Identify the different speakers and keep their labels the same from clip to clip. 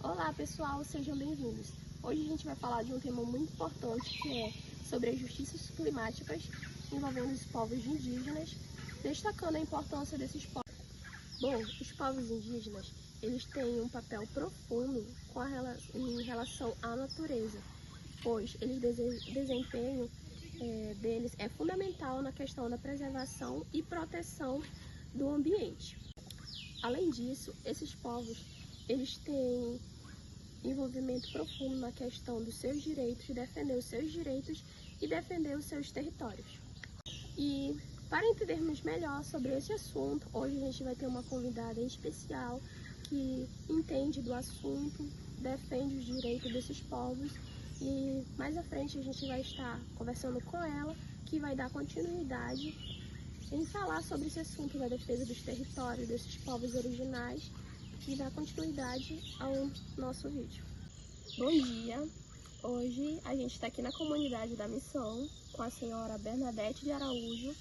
Speaker 1: Olá pessoal, sejam bem-vindos. Hoje a gente vai falar de um tema muito importante que é sobre as justiças climáticas envolvendo os povos indígenas, destacando a importância desses povos. Bom, os povos indígenas, eles têm um papel profundo em relação à natureza, pois eles desempenho deles é fundamental na questão da preservação e proteção do ambiente. Além disso, esses povos, eles têm envolvimento profundo na questão dos seus direitos, defender os seus direitos e defender os seus territórios. E para entendermos melhor sobre esse assunto, hoje a gente vai ter uma convidada especial que entende do assunto, defende os direitos desses povos e mais à frente a gente vai estar conversando com ela, que vai dar continuidade em falar sobre esse assunto da defesa dos territórios desses povos originais e dar continuidade ao nosso vídeo. Bom dia! Hoje a gente está aqui na comunidade da Missão com a senhora Bernadette de Araújo,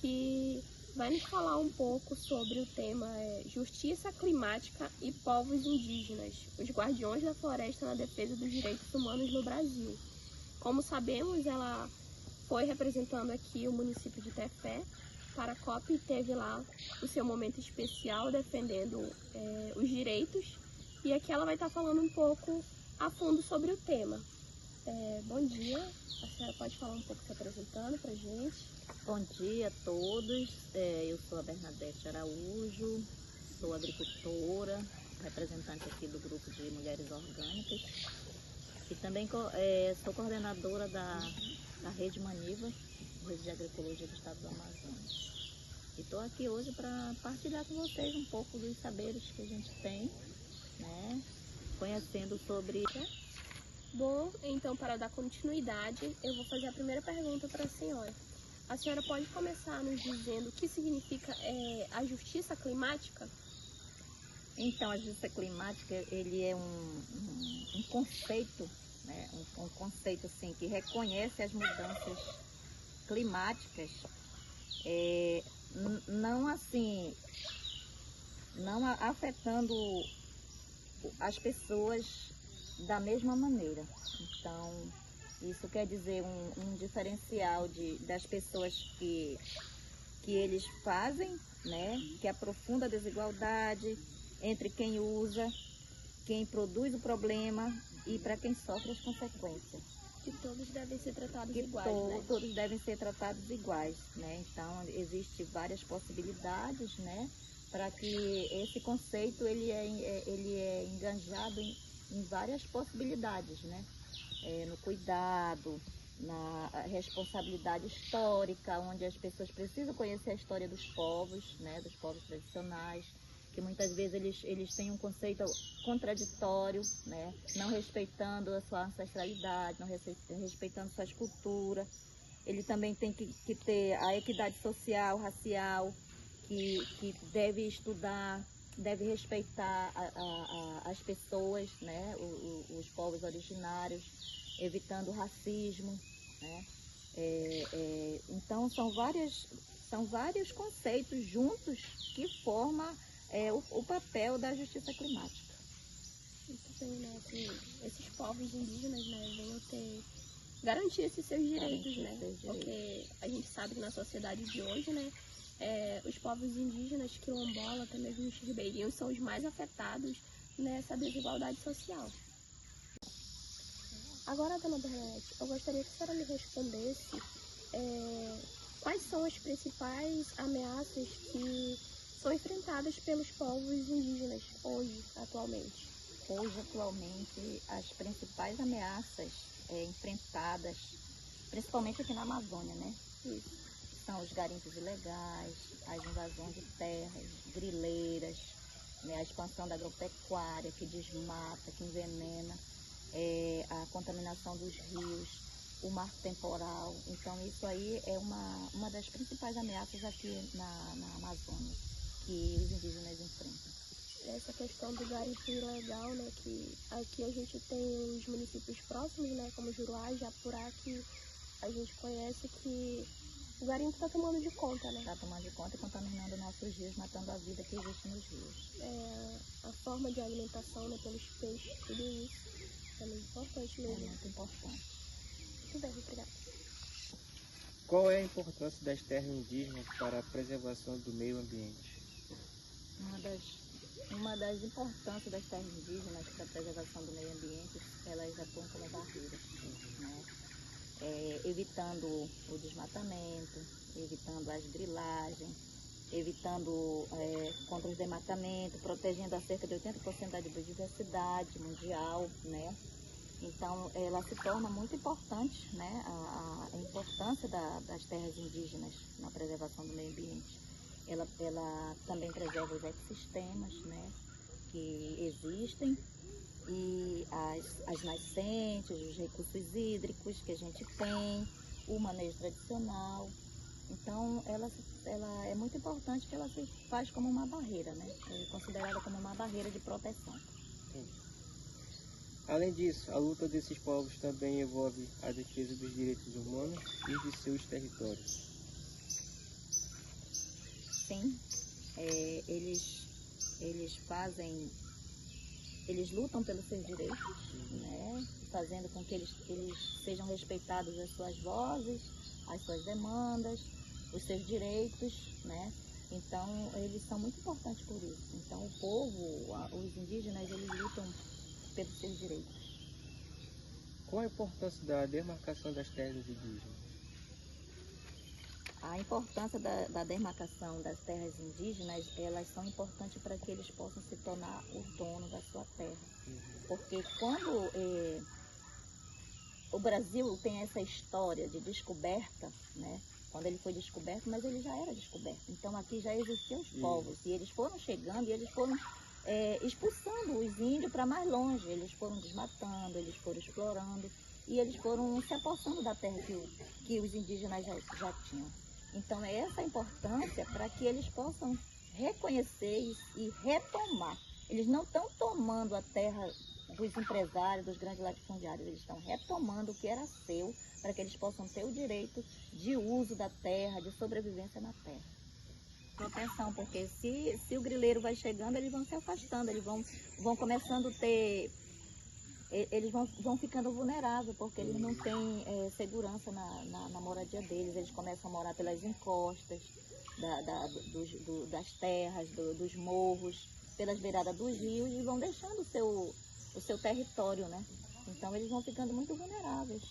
Speaker 1: que vai nos falar um pouco sobre o tema Justiça Climática e Povos Indígenas, os guardiões da floresta na defesa dos direitos humanos no Brasil. Como sabemos, ela foi representando aqui o município de Tefé para a COP e teve lá o seu momento especial defendendo os direitos, e aqui ela vai estar falando um pouco a fundo sobre o tema. Bom dia, a senhora pode falar um pouco se apresentando para a gente?
Speaker 2: Bom dia a todos, eu sou a Bernadette Araújo, sou agricultora, representante aqui do grupo de Mulheres Orgânicas e também sou coordenadora da Rede Maniva, Rede de Agroecologia do Estado do Amazonas. E estou aqui hoje para partilhar com vocês um pouco dos saberes que a gente tem, né, conhecendo sobre...
Speaker 1: Bom, então para dar continuidade, eu vou fazer a primeira pergunta para a senhora. A senhora pode começar nos dizendo o que significa a justiça climática?
Speaker 2: Então, a justiça climática, ele é um conceito, né, um conceito assim, que reconhece as mudanças climáticas, não assim, não afetando as pessoas da mesma maneira. Então, isso quer dizer um diferencial das pessoas que eles fazem, né, que aprofunda a desigualdade entre quem usa, quem produz o problema e para quem sofre as consequências.
Speaker 1: Que todos devem ser tratados iguais, né?
Speaker 2: Todos devem ser tratados iguais, né? Então, existem várias possibilidades, né, para que esse conceito ele é enganjado em várias possibilidades, né? No cuidado, na responsabilidade histórica, onde as pessoas precisam conhecer a história dos povos, né, dos povos tradicionais, que muitas vezes eles têm um conceito contraditório, né, não respeitando a sua ancestralidade, não respeitando suas culturas. Ele também tem que ter a equidade social, racial, que deve estudar, deve respeitar as pessoas, né, os povos originários, evitando o racismo, né? Então são vários conceitos juntos que formam o papel da justiça climática.
Speaker 1: Isso bem, né? Que esses povos indígenas, né, venham garantir esses seus direitos, né? Porque a gente sabe que na sociedade de hoje, né, os povos indígenas, quilombola, até mesmo os ribeirinhos, são os mais afetados nessa desigualdade social. Agora, dona Bernadette, eu gostaria que a senhora me respondesse quais são as principais ameaças que são enfrentadas pelos povos indígenas hoje, atualmente.
Speaker 2: Hoje, atualmente, as principais ameaças enfrentadas, principalmente aqui na Amazônia, né?
Speaker 1: Isso.
Speaker 2: São os garimpos ilegais, as invasões de terras, grileiras, né? A expansão da agropecuária, que desmata, que envenena, a contaminação dos rios, o mar temporal. Então, isso aí é uma das principais ameaças aqui na Amazônia, que os indígenas enfrentam.
Speaker 1: Essa questão do garimpo ilegal, né, que aqui a gente tem os municípios próximos, né, como Juruá e Japurá, que a gente conhece que O garimpo está tomando de conta, né?
Speaker 2: Está tomando de conta e contaminando nossos rios, matando a vida que existe nos rios.
Speaker 1: A forma de alimentação, né, pelos peixes, tudo isso é muito importante
Speaker 2: É
Speaker 1: mesmo.
Speaker 2: muito importante.
Speaker 1: Muito bem, obrigada.
Speaker 3: Qual é a importância das terras indígenas para a preservação do meio ambiente?
Speaker 2: Uma das importâncias das terras indígenas para a preservação do meio ambiente, elas atuam como barreira, né? Evitando o desmatamento, evitando as grilagens, evitando contra o desmatamento, protegendo a cerca de 80% da biodiversidade mundial, né? Então, ela se torna muito importante, né? A importância das terras indígenas na preservação do meio ambiente. Ela também preserva os ecossistemas, né, que existem, e as nascentes, os recursos hídricos que a gente tem, o manejo tradicional. Então, ela é muito importante que ela se faz como uma barreira, né? É considerada como uma barreira de proteção.
Speaker 3: Além disso, a luta desses povos também envolve a defesa dos direitos humanos e de seus territórios.
Speaker 2: Sim, eles lutam pelos seus direitos, né? Fazendo com que eles sejam respeitados as suas vozes, as suas demandas, os seus direitos, né? Então, eles são muito importantes por isso. Então, o povo, os indígenas, eles lutam pelos seus direitos.
Speaker 3: Qual a importância da demarcação das terras indígenas?
Speaker 2: A importância da demarcação das terras indígenas, elas são importantes para que eles possam se tornar os donos da sua terra. Porque quando o Brasil tem essa história de descoberta, né? Quando ele foi descoberto, mas ele já era descoberto. Então aqui já existiam os povos, e eles foram chegando e eles foram expulsando os índios para mais longe. Eles foram desmatando, eles foram explorando e eles foram se apossando da terra que os indígenas já tinham. Então é essa a importância para que eles possam reconhecer e retomar. Eles não estão tomando a terra dos empresários, dos grandes latifundiários, eles estão retomando o que era seu para que eles possam ter o direito de uso da terra, de sobrevivência na terra. Proteção, porque se o grileiro vai chegando, eles vão se afastando, eles vão começando a ter... Eles vão ficando vulneráveis, porque eles não têm segurança na moradia deles. Eles começam a morar pelas encostas das terras, dos morros, pelas beiradas dos rios, e vão deixando o seu território, né? Então eles vão ficando muito vulneráveis.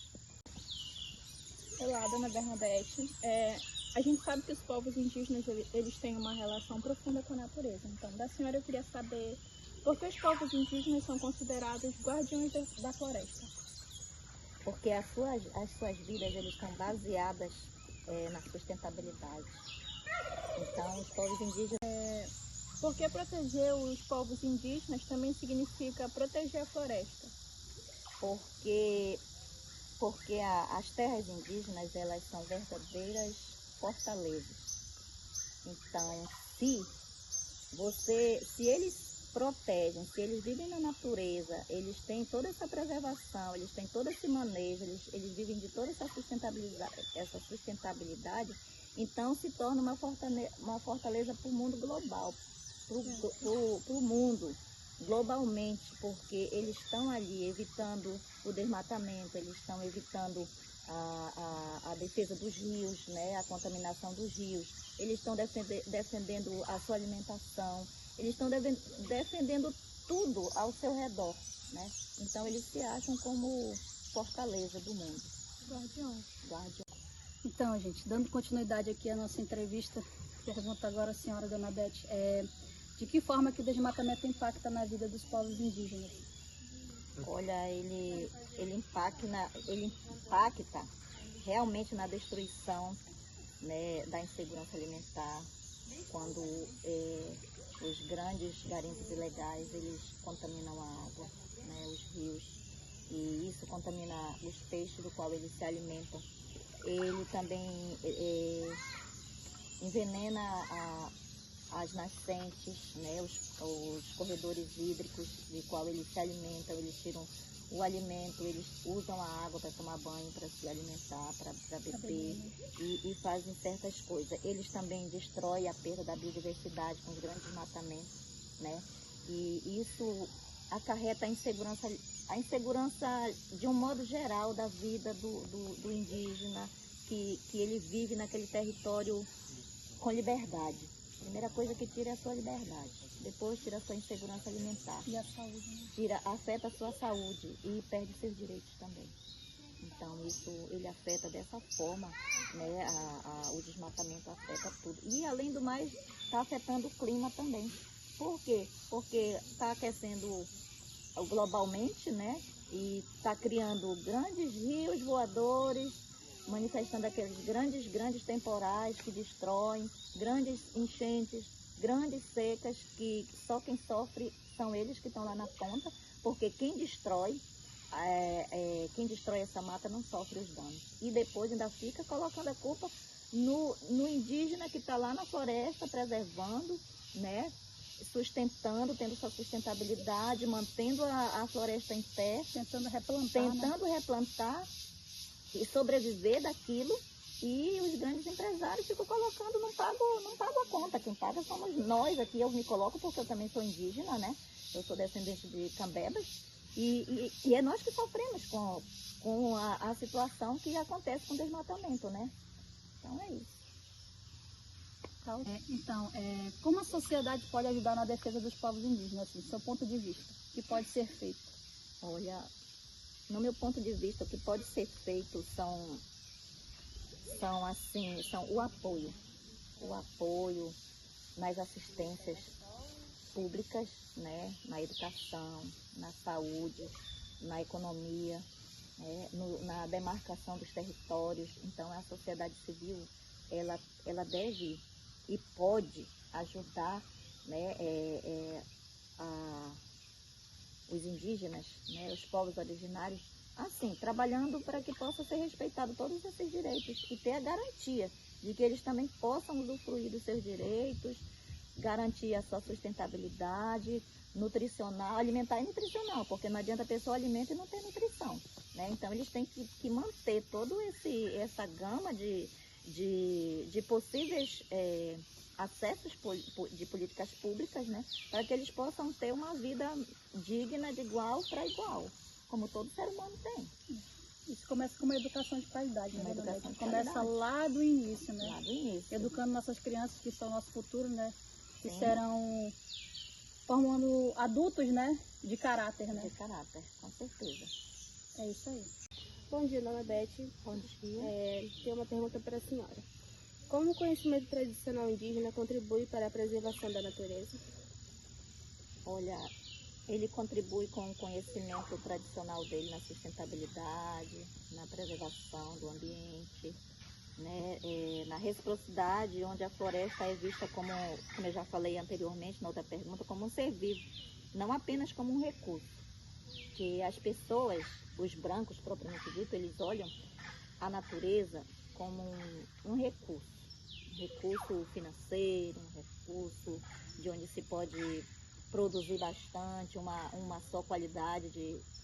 Speaker 4: Olá, dona Bernadette. A gente sabe que os povos indígenas eles têm uma relação profunda com a natureza. Então, da senhora eu queria saber por que os povos indígenas são considerados guardiões da floresta?
Speaker 2: Porque as suas vidas eles estão baseadas na sustentabilidade. Então, os povos indígenas...
Speaker 4: Porque proteger os povos indígenas também significa proteger a floresta?
Speaker 2: Porque as terras indígenas, elas são verdadeiras fortalezas. Então, se eles protegem, se eles vivem na natureza, eles têm toda essa preservação, eles têm todo esse manejo, eles vivem de toda essa sustentabilidade, então se torna uma fortaleza para o mundo global, para o mundo globalmente, porque eles estão ali evitando o desmatamento, eles estão evitando a defesa dos rios, né, a contaminação dos rios, eles estão defendendo a sua alimentação, eles estão defendendo tudo ao seu redor, né? Então eles se acham como fortaleza do mundo.
Speaker 4: Guardiões.
Speaker 5: Então, gente, dando continuidade aqui à nossa entrevista, pergunto agora à senhora Dona Beth, de que forma que o desmatamento impacta na vida dos povos indígenas?
Speaker 2: Olha, ele impacta realmente na destruição, né, da insegurança alimentar, quando os grandes garimpos ilegais, eles contaminam a água, né, os rios, e isso contamina os peixes do qual eles se alimentam. Ele também envenena as nascentes, né, os corredores hídricos de qual eles se alimentam, eles tiram o alimento, eles usam a água para tomar banho, para se alimentar, para beber e fazem certas coisas. Eles também destroem a perda da biodiversidade com os grandes desmatamentos, né? E isso acarreta a insegurança de um modo geral da vida do indígena, que ele vive naquele território com liberdade. A primeira coisa que tira é a sua liberdade, depois tira a sua insegurança alimentar.
Speaker 5: E a saúde, né?
Speaker 2: Afeta a sua saúde e perde seus direitos também. Então isso ele afeta dessa forma, né? O desmatamento afeta tudo. E além do mais, está afetando o clima também. Por quê? Porque está aquecendo globalmente, né? E está criando grandes rios voadores, manifestando aqueles grandes temporais que destroem, grandes enchentes, grandes secas, que só quem sofre são eles que estão lá na ponta, porque quem destrói essa mata não sofre os danos. E depois ainda fica colocando a culpa no indígena que está lá na floresta, preservando, né? Sustentando, tendo sua sustentabilidade, mantendo a floresta em pé,
Speaker 5: Tentando replantar,
Speaker 2: e sobreviver daquilo, e os grandes empresários ficam colocando, não pagam a conta. Quem paga somos nós aqui. Eu me coloco porque eu também sou indígena, né? Eu sou descendente de cambebas, e é nós que sofremos com a situação que acontece com o desmatamento, né? Então é isso.
Speaker 5: Então, como a sociedade pode ajudar na defesa dos povos indígenas, assim, do seu ponto de vista? O que pode ser feito?
Speaker 2: Olha, no meu ponto de vista, o que pode ser feito são o apoio nas assistências públicas, né? Na educação, na saúde, na economia, né? Na demarcação dos territórios. Então, a sociedade civil, ela deve e pode ajudar, né? Os indígenas, né? Os povos originários, assim, trabalhando para que possa ser respeitado todos esses direitos e ter a garantia de que eles também possam usufruir dos seus direitos, garantir a sua sustentabilidade nutricional, alimentar e nutricional, porque não adianta a pessoa alimentar e não ter nutrição, né? Então eles têm que manter toda essa gama de possíveis acessos de políticas públicas, né? Para que eles possam ter uma vida digna de igual para igual, como todo ser humano tem.
Speaker 5: Isso começa com uma educação de qualidade, né? Começa
Speaker 2: qualidade.
Speaker 5: lá do início, né?
Speaker 2: Lá do início.
Speaker 5: Educando nossas crianças, que são o nosso futuro, né? Que
Speaker 2: Sim.
Speaker 5: serão formando adultos, né? De caráter, né?
Speaker 2: De caráter, com certeza.
Speaker 5: É isso aí.
Speaker 1: Bom dia, dona Beth.
Speaker 2: Bom dia.
Speaker 1: Tenho uma pergunta para a senhora. Como o conhecimento tradicional indígena contribui para a preservação da natureza?
Speaker 2: Olha, ele contribui com o conhecimento tradicional dele na sustentabilidade, na preservação do ambiente, né? Na reciprocidade, onde a floresta é vista como eu já falei anteriormente na outra pergunta, como um ser vivo, não apenas como um recurso. Que as pessoas, os brancos propriamente dito, eles olham a natureza como um recurso financeiro, um recurso de onde se pode produzir bastante, uma só qualidade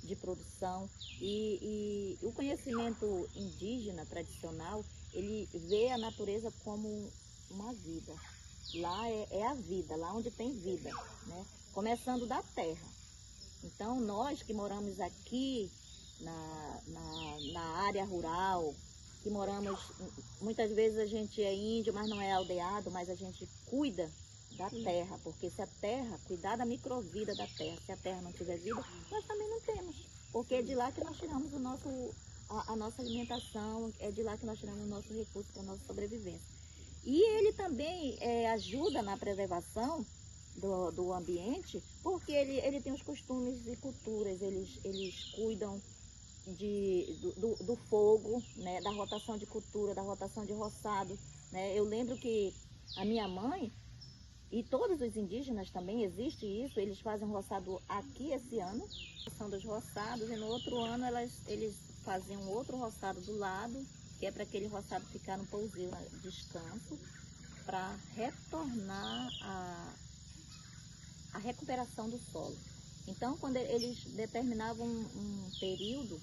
Speaker 2: de produção. E o conhecimento indígena tradicional, ele vê a natureza como uma vida. Lá é a vida, lá onde tem vida, né? Começando da terra. Então, nós que moramos aqui na área rural, que moramos, muitas vezes a gente é índio, mas não é aldeado, mas a gente cuida da terra, porque se a terra, cuidar da microvida da terra, se a terra não tiver vida, nós também não temos, porque é de lá que nós tiramos a nossa alimentação, é de lá que nós tiramos o nosso recurso para a nossa sobrevivência. E ele também ajuda na preservação do ambiente, porque ele tem os costumes e culturas, eles cuidam do fogo, né, da rotação de cultura, da rotação de roçado, né? Eu lembro que a minha mãe e todos os indígenas também existe isso, eles fazem roçado aqui esse ano, são dos roçados, e no outro ano eles faziam outro roçado do lado, que é para aquele roçado ficar no pousio, descanso, para retornar a recuperação do solo. Então, quando eles determinavam um período,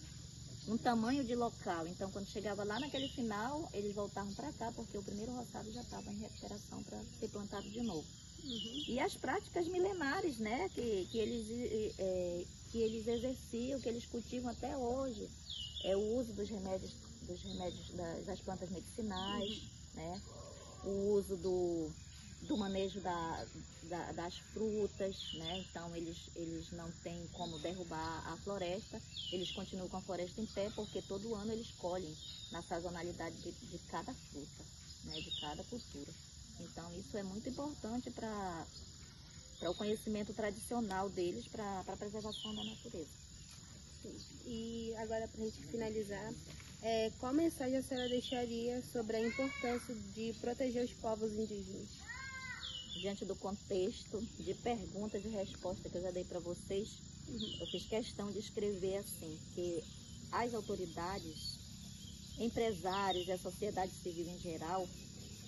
Speaker 2: um tamanho de local, então quando chegava lá naquele final, eles voltavam para cá, porque o primeiro roçado já estava em recuperação para ser plantado de novo. E as práticas milenares, né, que eles exerciam, que eles cultivam até hoje, é o uso dos remédios das plantas medicinais, né, o uso do manejo das frutas, né? Então eles não têm como derrubar a floresta, eles continuam com a floresta em pé, porque todo ano eles colhem na sazonalidade de cada fruta, né? De cada cultura. Então isso é muito importante para o conhecimento tradicional deles, para a preservação da natureza.
Speaker 6: E agora, para a gente finalizar, qual mensagem a senhora deixaria sobre a importância de proteger os povos indígenas?
Speaker 2: Diante do contexto de perguntas e respostas que eu já dei para vocês, eu fiz questão de escrever assim, que as autoridades, empresários e a sociedade civil em geral,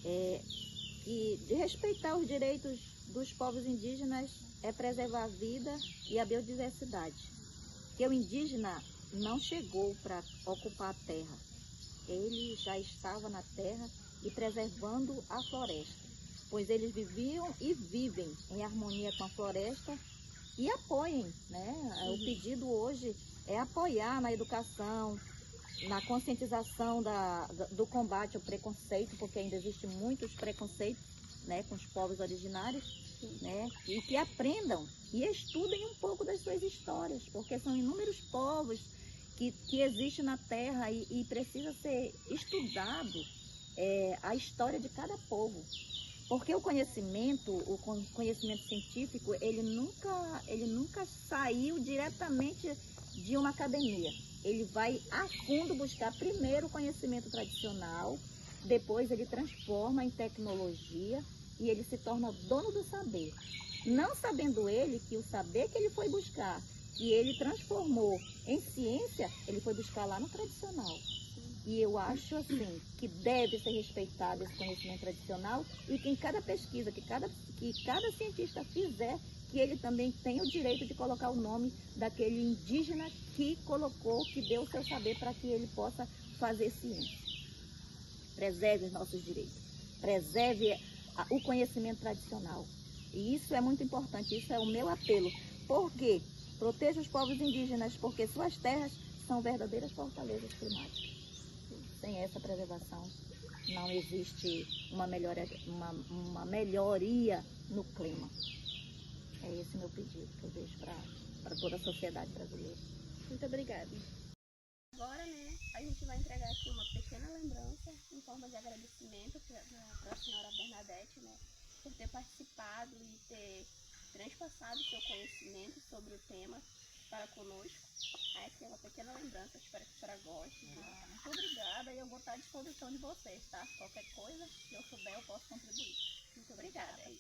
Speaker 2: e de respeitar os direitos dos povos indígenas é preservar a vida e a biodiversidade. Porque o indígena não chegou para ocupar a terra, ele já estava na terra e preservando a floresta, pois eles viviam e vivem em harmonia com a floresta e apoiem, né? O pedido hoje é apoiar na educação, na conscientização do combate ao preconceito, porque ainda existem muitos preconceitos, né, com os povos originários, né, e que aprendam e estudem um pouco das suas histórias, porque são inúmeros povos que existem na Terra e precisa ser estudado a história de cada povo. Porque o conhecimento científico, ele nunca saiu diretamente de uma academia. Ele vai a fundo buscar primeiro o conhecimento tradicional, depois ele transforma em tecnologia e ele se torna dono do saber. Não sabendo ele que o saber que ele foi buscar, que ele transformou em ciência, ele foi buscar lá no tradicional. E eu acho assim, que deve ser respeitado esse conhecimento tradicional e que em cada pesquisa, que cada cientista fizer, que ele também tenha o direito de colocar o nome daquele indígena que colocou, que deu o seu saber para que ele possa fazer ciência. Preserve os nossos direitos, preserve o conhecimento tradicional. E isso é muito importante, isso é o meu apelo. Por quê? Proteja os povos indígenas, porque suas terras são verdadeiras fortalezas climáticas. Sem essa preservação, não existe uma melhoria no clima. É esse meu pedido que eu deixo para toda a sociedade brasileira.
Speaker 6: Muito obrigada.
Speaker 1: Agora, né, a gente vai entregar aqui uma pequena lembrança em forma de agradecimento para a senhora Bernadette, né, por ter participado e ter transpassado seu conhecimento sobre o tema para conosco. Aqui é uma pequena lembrança, espero que a senhora goste. Muito obrigada e eu vou estar à disposição de vocês, tá? Qualquer coisa que eu souber eu posso contribuir. Muito obrigada.